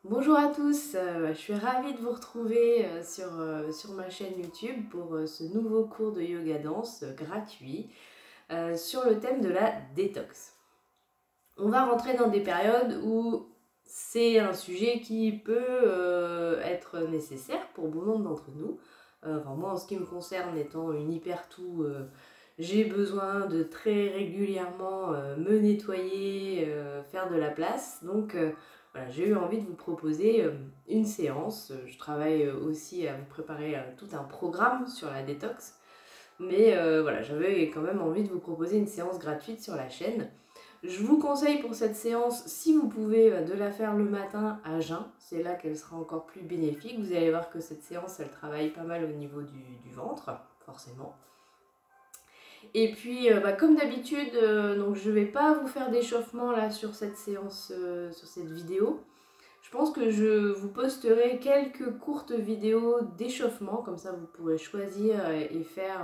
Bonjour à tous, je suis ravie de vous retrouver sur ma chaîne YouTube pour ce nouveau cours de yoga danse gratuit sur le thème de la détox. On va rentrer dans des périodes où c'est un sujet qui peut être nécessaire pour bon nombre d'entre nous. Enfin, moi, en ce qui me concerne, étant une hyper-tout, j'ai besoin de très régulièrement me nettoyer, faire de la place. Donc voilà, j'ai eu envie de vous proposer une séance. Je travaille aussi à vous préparer tout un programme sur la détox. Mais voilà, j'avais quand même envie de vous proposer une séance gratuite sur la chaîne. Je vous conseille pour cette séance, si vous pouvez, de la faire le matin à jeun. C'est là qu'elle sera encore plus bénéfique. Vous allez voir que cette séance, elle travaille pas mal au niveau du ventre, forcément. Et puis, comme d'habitude, donc je ne vais pas vous faire d'échauffement là sur cette séance, sur cette vidéo. Je pense que je vous posterai quelques courtes vidéos d'échauffement, comme ça vous pourrez choisir et faire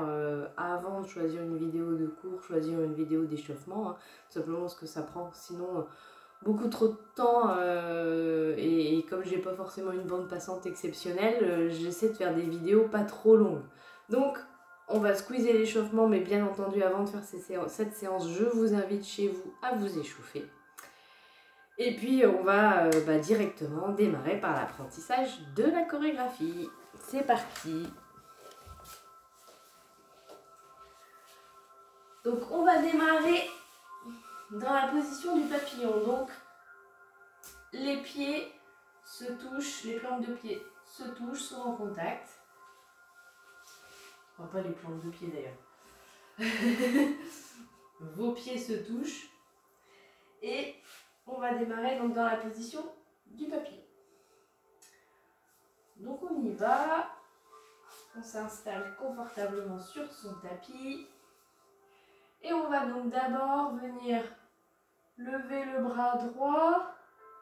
avant de choisir une vidéo de cours, choisir une vidéo d'échauffement, hein, tout simplement parce que ça prend sinon beaucoup trop de temps et comme j'ai pas forcément une bande passante exceptionnelle, j'essaie de faire des vidéos pas trop longues. Donc on va squeezer l'échauffement, mais bien entendu avant de faire cette séance, je vous invite chez vous à vous échauffer. Et puis on va directement démarrer par l'apprentissage de la chorégraphie. C'est parti. Donc on va démarrer dans la position du papillon. Donc les pieds se touchent, les plantes de pied se touchent, sont en contact. Enfin, pas les plantes de pied d'ailleurs. Vos pieds se touchent. Et on va démarrer donc dans la position du papillon. Donc on y va. On s'installe confortablement sur son tapis. Et on va donc d'abord venir lever le bras droit,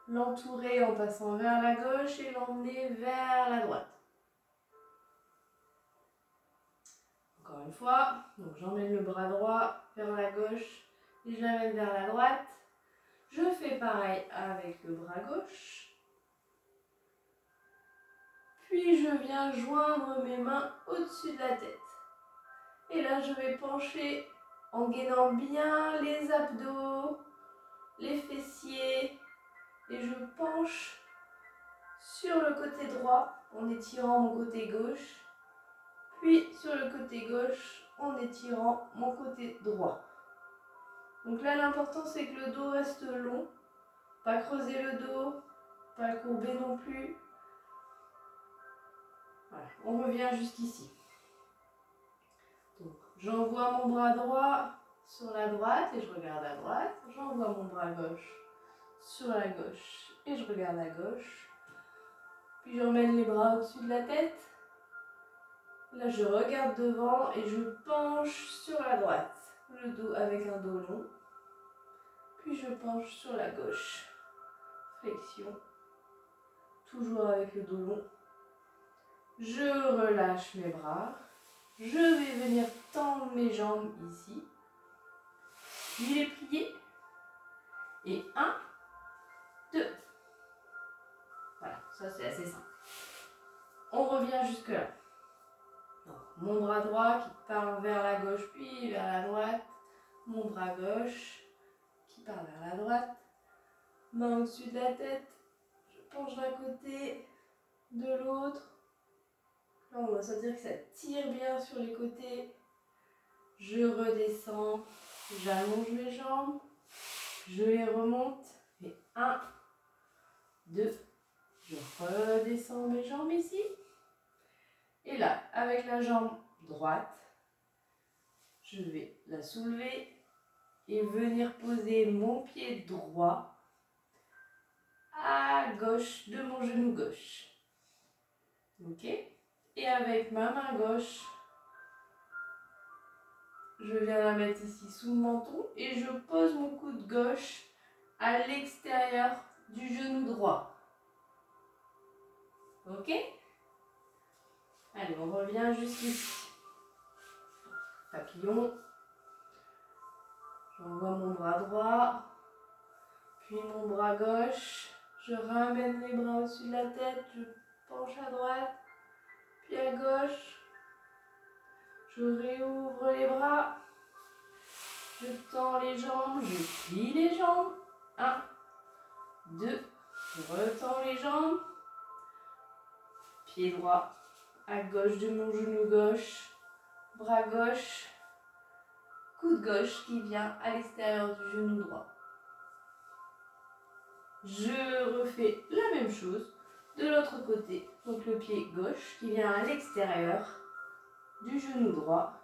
l'entourer en passant vers la gauche et l'emmener vers la droite. Encore une fois, donc j'emmène le bras droit vers la gauche et je l'amène vers la droite. Je fais pareil avec le bras gauche. Puis je viens joindre mes mains au-dessus de la tête. Et là, je vais pencher en gainant bien les abdos, les fessiers. Et je penche sur le côté droit en étirant mon côté gauche. Puis sur le côté gauche en étirant mon côté droit. Donc là, l'important, c'est que le dos reste long. Pas creuser le dos, pas courber non plus. Voilà, on revient jusqu'ici. Donc, j'envoie mon bras droit sur la droite et je regarde à droite. J'envoie mon bras gauche sur la gauche et je regarde à gauche. Puis j'emmène les bras au-dessus de la tête. Là, je regarde devant et je penche sur la droite. Le dos avec un dos long. Puis je penche sur la gauche. Flexion. Toujours avec le dos long. Je relâche mes bras. Je vais venir tendre mes jambes ici. Puis les plier. Et 1, 2. Voilà, ça c'est assez simple. On revient jusque là. Donc, mon bras droit qui part vers la gauche puis vers la droite. Mon bras gauche qui part vers la droite. Main au-dessus de la tête. Je penche d'un côté, de l'autre. Là, on va sentir que ça tire bien sur les côtés. Je redescends, j'allonge mes jambes, je les remonte. Et 1, 2, je redescends mes jambes ici. Et là, avec la jambe droite, je vais la soulever et venir poser mon pied droit à gauche de mon genou gauche. Ok? Et avec ma main gauche, je viens la mettre ici sous le menton et je pose mon coude gauche à l'extérieur du genou droit. Ok? Allez, on revient jusqu'ici. Papillon. J'envoie mon bras droit, puis mon bras gauche. Je ramène les bras au-dessus de la tête, je penche à droite, puis à gauche. Je réouvre les bras. Je tends les jambes, je plie les jambes. 1, 2, je retends les jambes. Pied droit à gauche de mon genou gauche. Bras gauche. Coude gauche qui vient à l'extérieur du genou droit. Je refais la même chose de l'autre côté. Donc le pied gauche qui vient à l'extérieur du genou droit.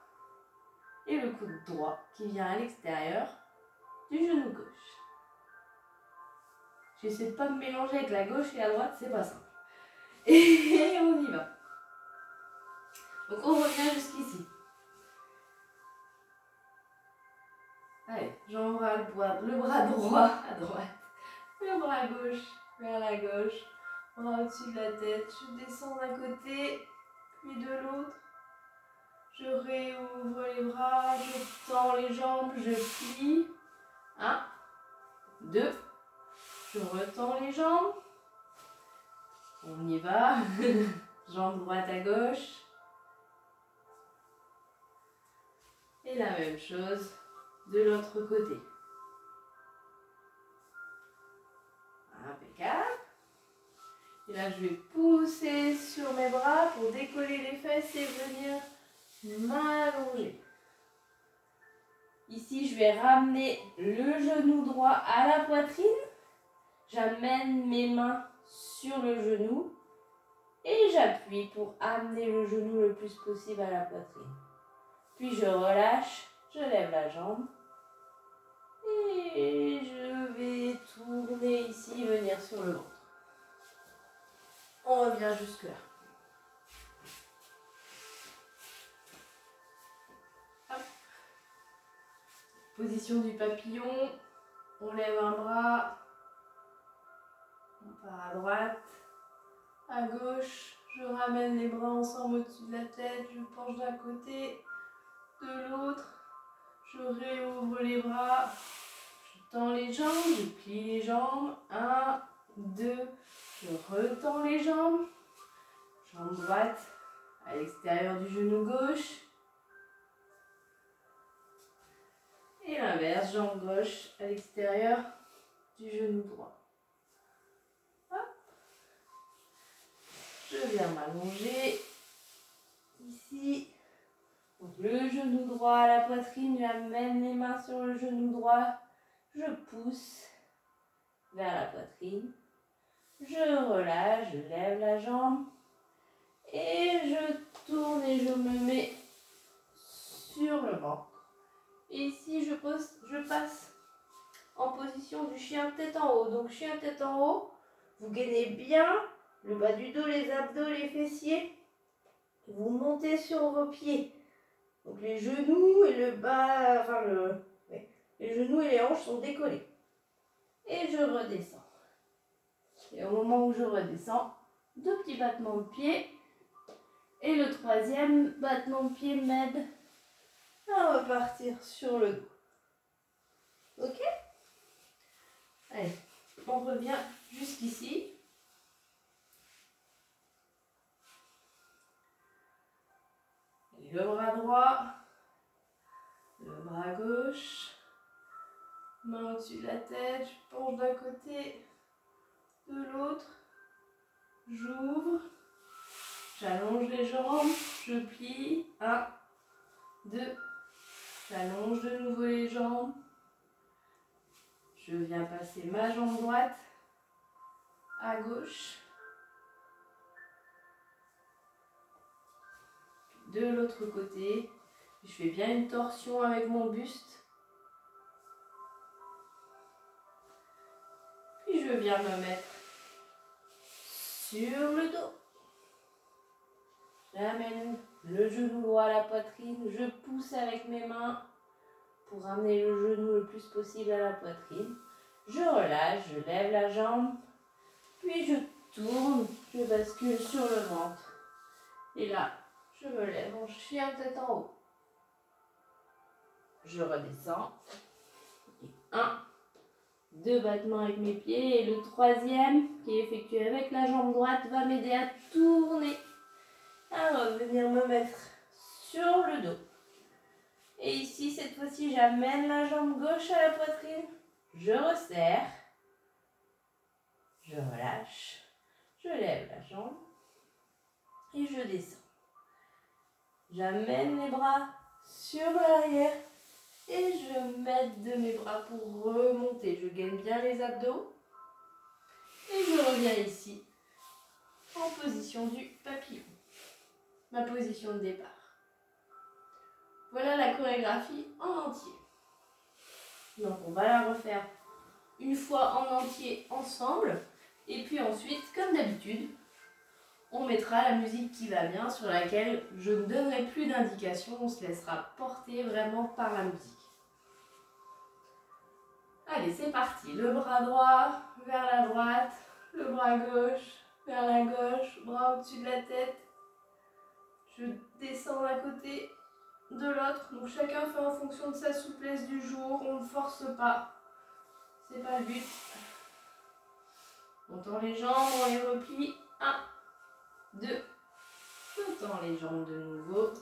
Et le coude droit qui vient à l'extérieur du genou gauche. J'essaie de pas me mélanger avec la gauche et la droite, c'est pas simple. Et on y va. Donc on revient jusqu'ici. Allez, j'envoie le bras droit à droite, le bras gauche vers la gauche, bras au-dessus de la tête, je descends d'un côté, puis de l'autre. Je réouvre les bras, je tends les jambes, je plie. 1, 2, je retends les jambes. On y va. Jambe droite à gauche. Et la même chose de l'autre côté. Impeccable. Et là, je vais pousser sur mes bras pour décoller les fesses et venir m'allonger. Ici, je vais ramener le genou droit à la poitrine. J'amène mes mains sur le genou et j'appuie pour amener le genou le plus possible à la poitrine. Puis je relâche, je lève la jambe et je vais tourner ici, venir sur le ventre. On revient jusque là. Hop. Position du papillon, on lève un bras, on part à droite, à gauche, je ramène les bras ensemble au-dessus de la tête, je penche d'un côté, de l'autre, je réouvre les bras, je tends les jambes, je plie les jambes, 1, 2, je retends les jambes, jambe droite à l'extérieur du genou gauche, et l'inverse, jambe gauche à l'extérieur du genou droit. Hop. Je viens m'allonger ici. Donc le genou droit à la poitrine, j'amène les mains sur le genou droit, je pousse vers la poitrine, je relâche, je lève la jambe et je tourne et je me mets sur le ventre. Et ici je passe en position du chien tête en haut. Donc chien tête en haut, vous gainez bien le bas du dos, les abdos, les fessiers. Vous montez sur vos pieds. Donc les genoux et le bas, les genoux et les hanches sont décollés. Et je redescends. Et au moment où je redescends, 2 petits battements de pied. Et le 3e battement de pied m'aide à repartir sur le dos. Ok? Allez, on revient jusqu'ici. Le bras droit, le bras gauche, main au-dessus de la tête, je penche d'un côté, de l'autre, j'ouvre, j'allonge les jambes, je plie, 1, 2, j'allonge de nouveau les jambes, je viens passer ma jambe droite à gauche, de l'autre côté, je fais bien une torsion avec mon buste. Puis je viens me mettre sur le dos. J'amène le genou droit à la poitrine, je pousse avec mes mains pour ramener le genou le plus possible à la poitrine. Je relâche, je lève la jambe, puis je tourne, je bascule sur le ventre. Et là, je me lève en chien tête en haut. Je redescends. 1, 2 battements avec mes pieds. Et le troisième, qui est effectué avec la jambe droite, va m'aider à tourner. À revenir me mettre sur le dos. Et ici, cette fois-ci, j'amène la jambe gauche à la poitrine. Je resserre. Je relâche. Je lève la jambe. Et je descends. J'amène les bras sur l'arrière. Et je m'aide de mes bras pour remonter. Je gaine bien les abdos. Et je reviens ici, en position du papillon. Ma position de départ. Voilà la chorégraphie en entier. Donc on va la refaire une fois en entier ensemble. Et puis ensuite, comme d'habitude, on mettra la musique qui va bien, sur laquelle je ne donnerai plus d'indications. On se laissera porter vraiment par la musique. Allez, c'est parti. Le bras droit vers la droite, le bras gauche vers la gauche, bras au-dessus de la tête. Je descends d'un côté, de l'autre. Donc chacun fait en fonction de sa souplesse du jour. On ne force pas. C'est pas le but. On tend les jambes, on les replie. 1, 2. On tend les jambes de nouveau.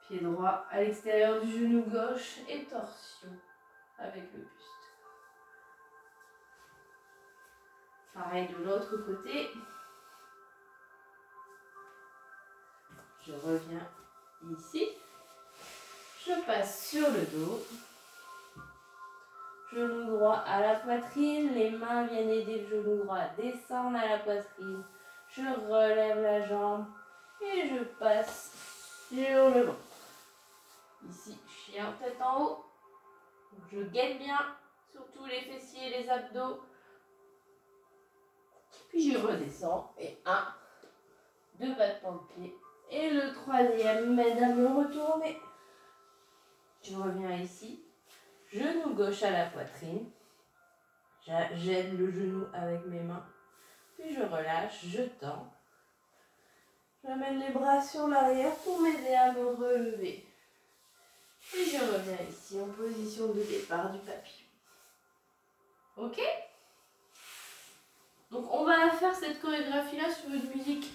Pied droit à l'extérieur du genou gauche et torsion avec le buste. Pareil de l'autre côté. Je reviens ici. Je passe sur le dos. Genou droit à la poitrine. Les mains viennent aider le genou droit à descendre à la poitrine. Je relève la jambe et je passe sur le ventre. Ici, chien tête en haut. Je gaine bien, surtout les fessiers et les abdos. Puis je redescends et 1, 2 battements de pied. Et le troisième m'aide à me retourner. Je reviens ici. Genou gauche à la poitrine. J'aide le genou avec mes mains. Puis je relâche, je tends. J'amène les bras sur l'arrière pour m'aider à me relever. Et je reviens ici en position de départ du papillon. Ok? Donc on va faire cette chorégraphie-là sur une musique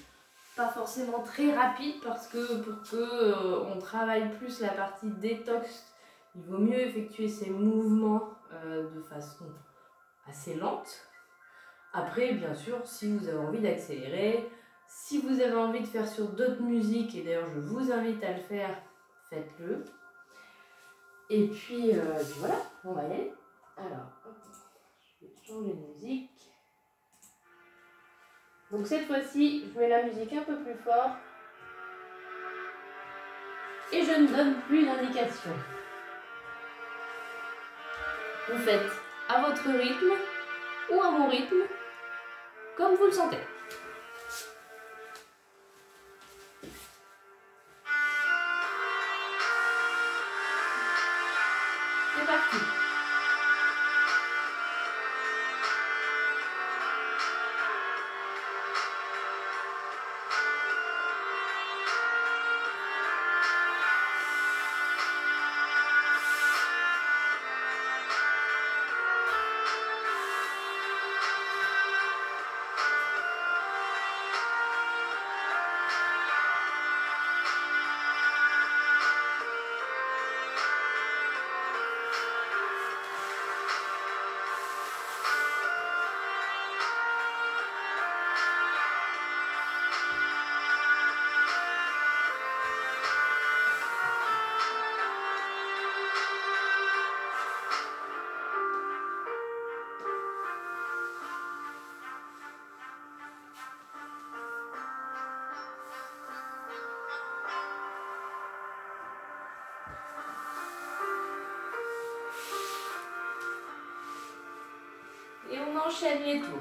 pas forcément très rapide parce que pour que on travaille plus la partie détox, il vaut mieux effectuer ces mouvements de façon assez lente. Après, bien sûr, si vous avez envie d'accélérer, si vous avez envie de faire sur d'autres musiques, et d'ailleurs je vous invite à le faire, faites-le. Et puis voilà, on va y aller. Alors, je vais changer de musique. Donc cette fois-ci, je mets la musique un peu plus fort. Et je ne donne plus d'indication. Vous faites à votre rythme ou à mon rythme, comme vous le sentez. C'est parti. Et on enchaîne les tours.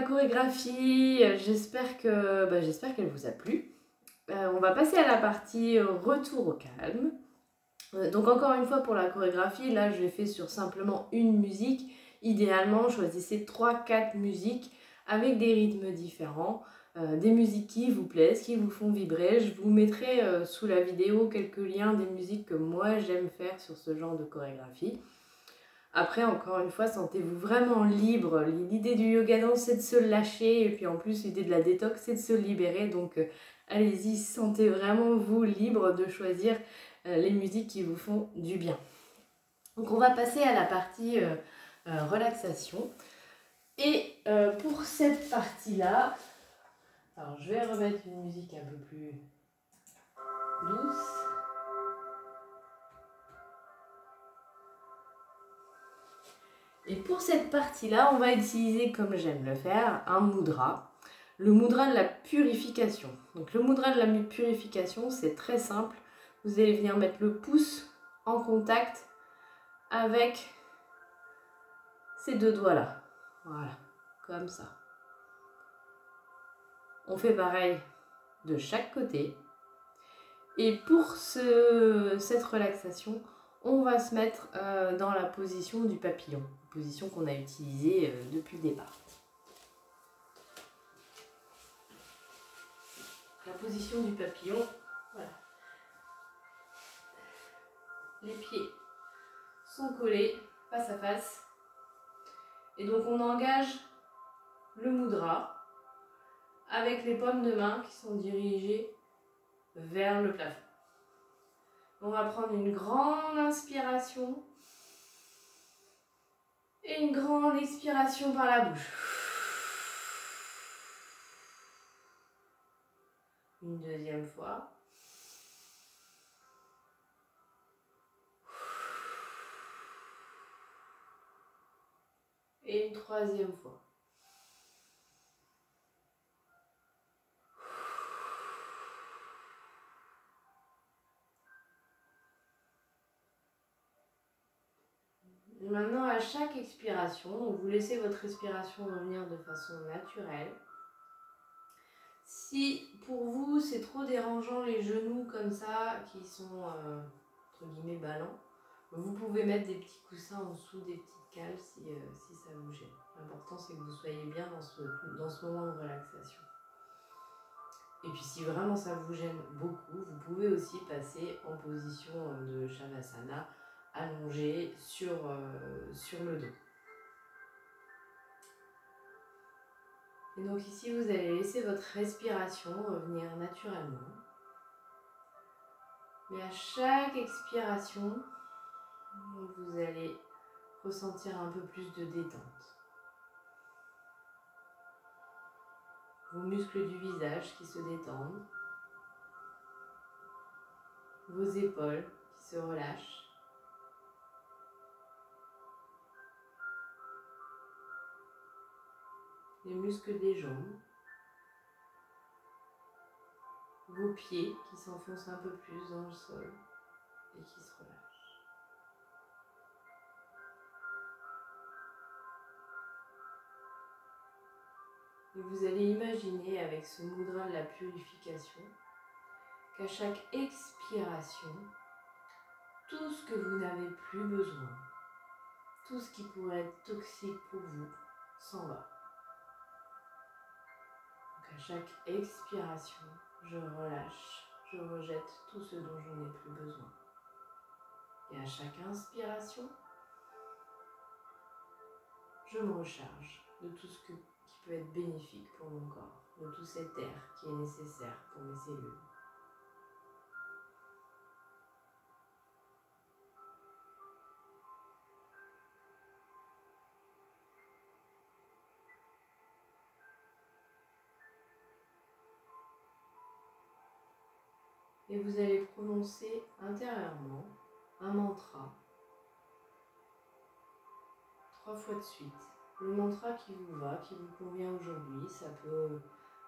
chorégraphie, j'espère qu'elle vous a plu. On va passer à la partie retour au calme. Donc encore une fois pour la chorégraphie, là je l'ai fait sur simplement une musique. Idéalement, choisissez 3-4 musiques avec des rythmes différents, des musiques qui vous plaisent, qui vous font vibrer. Je vous mettrai sous la vidéo quelques liens des musiques que moi j'aime faire sur ce genre de chorégraphie. Après, encore une fois, sentez-vous vraiment libre. L'idée du yoga dance, c'est de se lâcher. Et puis en plus, l'idée de la détox, c'est de se libérer. Donc allez-y, sentez vraiment vous libre de choisir les musiques qui vous font du bien. Donc on va passer à la partie relaxation. Et pour cette partie-là, alors je vais remettre une musique un peu plus douce. Et pour cette partie-là, on va utiliser, comme j'aime le faire, un mudra. Le mudra de la purification. Donc le mudra de la purification, c'est très simple. Vous allez venir mettre le pouce en contact avec ces deux doigts-là. Voilà, comme ça. On fait pareil de chaque côté. Et pour cette relaxation, on va se mettre dans la position du papillon. Position qu'on a utilisée depuis le départ. La position du papillon, voilà. Les pieds sont collés face à face. Et donc on engage le mudra avec les paumes de main qui sont dirigées vers le plafond. On va prendre une grande inspiration et une grande expiration par la bouche. Une deuxième fois. Et une troisième fois. Maintenant, à chaque expiration, vous laissez votre respiration revenir de façon naturelle. Si pour vous c'est trop dérangeant les genoux comme ça, qui sont entre guillemets ballants, vous pouvez mettre des petits coussins en dessous des petites cales si ça vous gêne. L'important c'est que vous soyez bien dans ce moment de relaxation. Et puis si vraiment ça vous gêne beaucoup, vous pouvez aussi passer en position de Shavasana allongé sur le dos. Et donc ici, vous allez laisser votre respiration revenir naturellement. Mais à chaque expiration, vous allez ressentir un peu plus de détente. Vos muscles du visage qui se détendent. Vos épaules qui se relâchent. Les muscles des jambes. Vos pieds qui s'enfoncent un peu plus dans le sol et qui se relâchent. Et vous allez imaginer avec ce mudra de la purification qu'à chaque expiration, tout ce que vous n'avez plus besoin, tout ce qui pourrait être toxique pour vous, s'en va. Donc à chaque expiration, je relâche, je rejette tout ce dont je n'ai plus besoin. Et à chaque inspiration, je me recharge de tout ce qui peut être bénéfique pour mon corps, de tout cet air qui est nécessaire pour mes cellules. Et vous allez prononcer intérieurement un mantra 3 fois de suite. Le mantra qui vous va, qui vous convient aujourd'hui, ça peut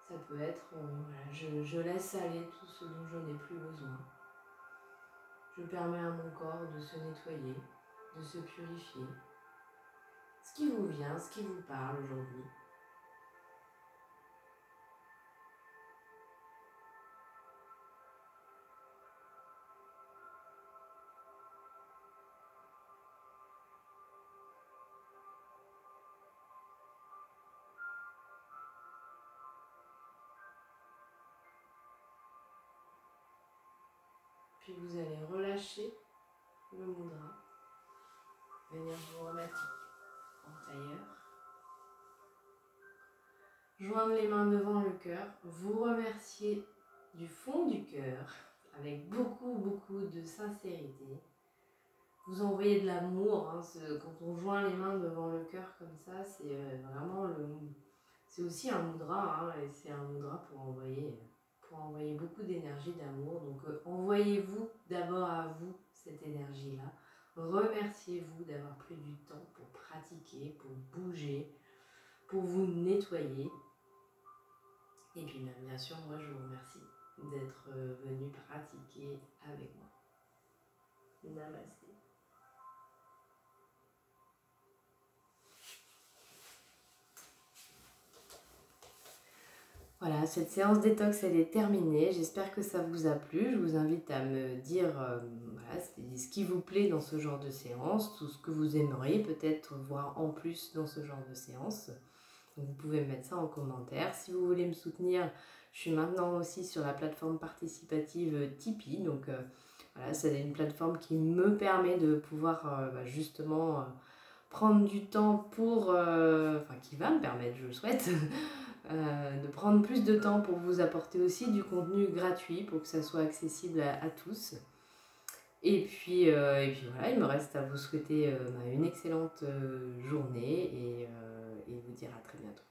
être voilà, je laisse aller tout ce dont je n'ai plus besoin. Je permets à mon corps de se nettoyer, de se purifier. Ce qui vous vient, ce qui vous parle aujourd'hui. Puis vous allez relâcher le mudra. Venir vous remettre en tailleur. Joindre les mains devant le cœur. Vous remercier du fond du cœur avec beaucoup de sincérité. Vous envoyez de l'amour, hein, quand on joint les mains devant le cœur comme ça, c'est vraiment c'est aussi un mudra, hein, et c'est un mudra pour envoyer beaucoup d'énergie, d'amour. Donc envoyez-vous d'abord à vous cette énergie-là. Remerciez-vous d'avoir pris du temps pour pratiquer, pour bouger, pour vous nettoyer. Et puis même, bien sûr, moi je vous remercie d'être venu pratiquer avec moi. Namasté. Voilà, cette séance détox, elle est terminée. J'espère que ça vous a plu. Je vous invite à me dire voilà, ce qui vous plaît dans ce genre de séance, tout ce que vous aimeriez peut-être voir en plus dans ce genre de séance. Donc, vous pouvez me mettre ça en commentaire. Si vous voulez me soutenir, je suis maintenant aussi sur la plateforme participative Tipeee. Donc voilà, c'est une plateforme qui me permet de pouvoir justement prendre du temps pour... enfin, qui va me permettre, je le souhaite, de prendre plus de temps pour vous apporter aussi du contenu gratuit pour que ça soit accessible à tous. Et puis voilà, il me reste à vous souhaiter une excellente journée et vous dire à très bientôt.